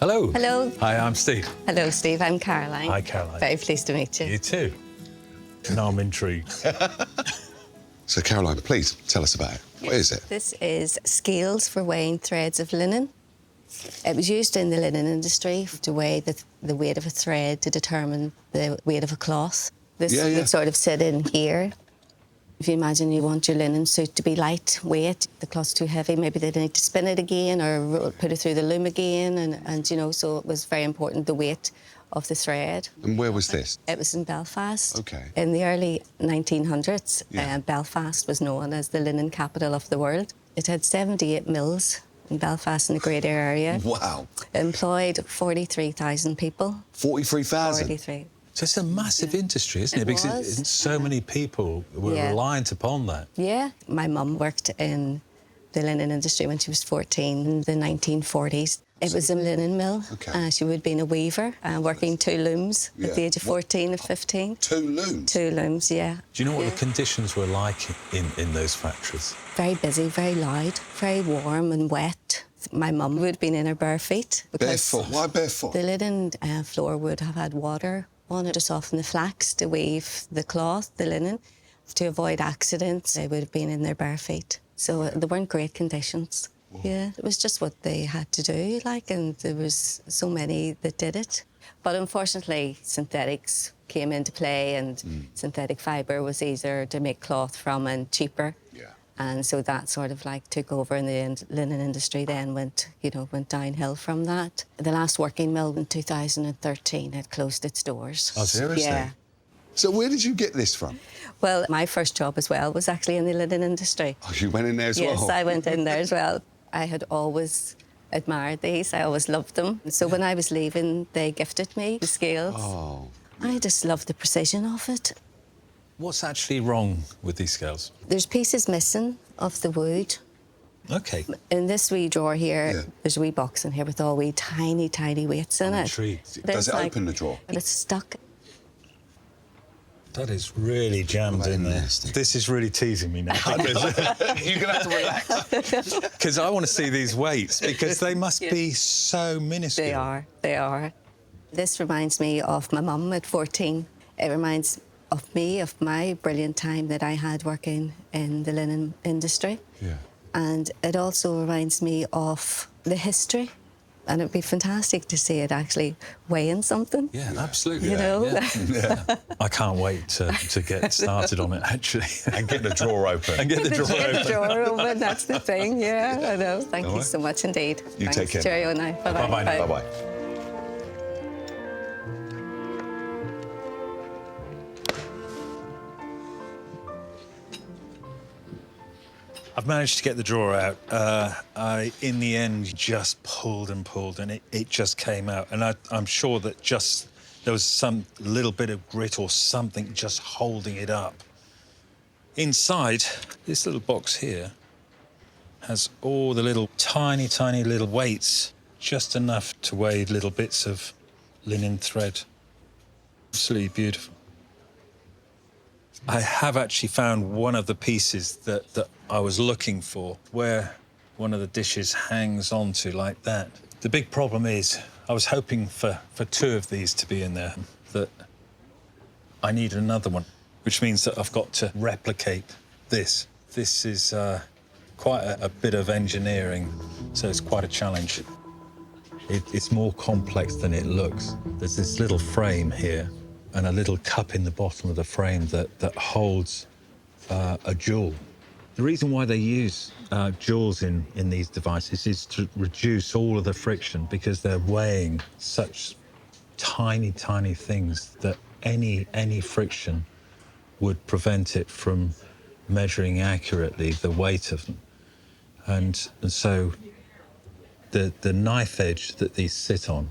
Hello. Hello. Hi, I'm Steve. Hello, Steve. I'm Caroline. Hi, Caroline. Very pleased to meet you. You too. Now I'm intrigued. So, Caroline, please tell us about it. What is it? This is scales for weighing threads of linen. It was used in the linen industry to weigh the weight of a thread to determine the weight of a cloth. This would sort of sit in here. If you imagine you want your linen suit to be lightweight, the cloth's too heavy, maybe they need to spin it again or put it through the loom again. And you know, so it was very important, the weight of the thread. And where was this? It was in Belfast. OK. In the early 1900s, Belfast was known as the linen capital of the world. It had 78 mills in Belfast in the Great Ayr area. Wow. Employed 43,000 people. 43,000? 43. So it's a massive industry, isn't it? Because so many people were reliant upon that. Yeah. My mum worked in the linen industry when she was 14 in the 1940s. It was a linen mill. Okay. She would have been a weaver, working 2 looms at the age of 14 or 15. 2 looms? 2 looms, yeah. Do you know what the conditions were like in those factories? Very busy, very loud, very warm and wet. My mum would have been in her bare feet. Barefoot? Why barefoot? The linen floor would have had water on it to soften the flax, to weave the cloth, the linen. To avoid accidents, they would have been in their bare feet. So they weren't great conditions. Whoa. Yeah, it was just what they had to do, and there was so many that did it. But unfortunately, synthetics came into play, and synthetic fibre was easier to make cloth from and cheaper. Yeah. And so that sort of took over, and the linen industry then went downhill from that. The last working mill in 2013 had closed its doors. Oh, seriously? Yeah. So where did you get this from? Well, my first job as well was actually in the linen industry. Oh, you went in there as well? Yes, I went in there as well. I had always admired these. I always loved them. So when I was leaving, they gifted me the scales. Oh. I just loved the precision of it. What's actually wrong with these scales? There's pieces missing of the wood. OK. In this wee drawer here, there's a wee box in here with all wee tiny, tiny weights in it. Intrigued. Does it open the drawer? It's stuck. That is really jammed in there. Nasty. This is really teasing me now. You're going to have to relax. Because I want to see these weights, because they must be so minuscule. They are. This reminds me of my mum at 14. It reminds of me, of my brilliant time that I had working in the linen industry. Yeah. And it also reminds me of the history. And it'd be fantastic to see it actually weighing something. Yeah, absolutely. You know? Yeah. I can't wait to get started on it, actually. And get the drawer open. And get the drawer Get open. the drawer open, that's the thing, yeah, I know. Thank you so much indeed. You Thanks. take care. Cheerio now. Bye-bye. Bye-bye now. Bye-bye. I've managed to get the drawer out. I, in the end, just pulled and pulled, and it just came out. And I'm sure that there was some little bit of grit or something just holding it up. Inside, this little box here has all the little tiny, tiny little weights, just enough to weigh little bits of linen thread. Absolutely beautiful. I have actually found one of the pieces that I was looking for, where one of the dishes hangs onto like that. The big problem is I was hoping for 2 of these to be in there, that I need another one, which means that I've got to replicate this. This is quite a bit of engineering, so it's quite a challenge. It's more complex than it looks. There's this little frame here and a little cup in the bottom of the frame that holds a jewel. The reason why they use jewels in these devices is to reduce all of the friction, because they're weighing such tiny, tiny things that any friction would prevent it from measuring accurately the weight of them. And so the knife edge that these sit on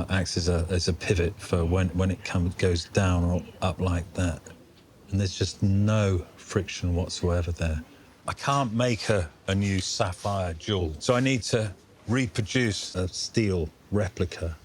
acts as a pivot for when it goes down or up like that. And there's just no friction whatsoever there. I can't make a new sapphire jewel, so I need to reproduce a steel replica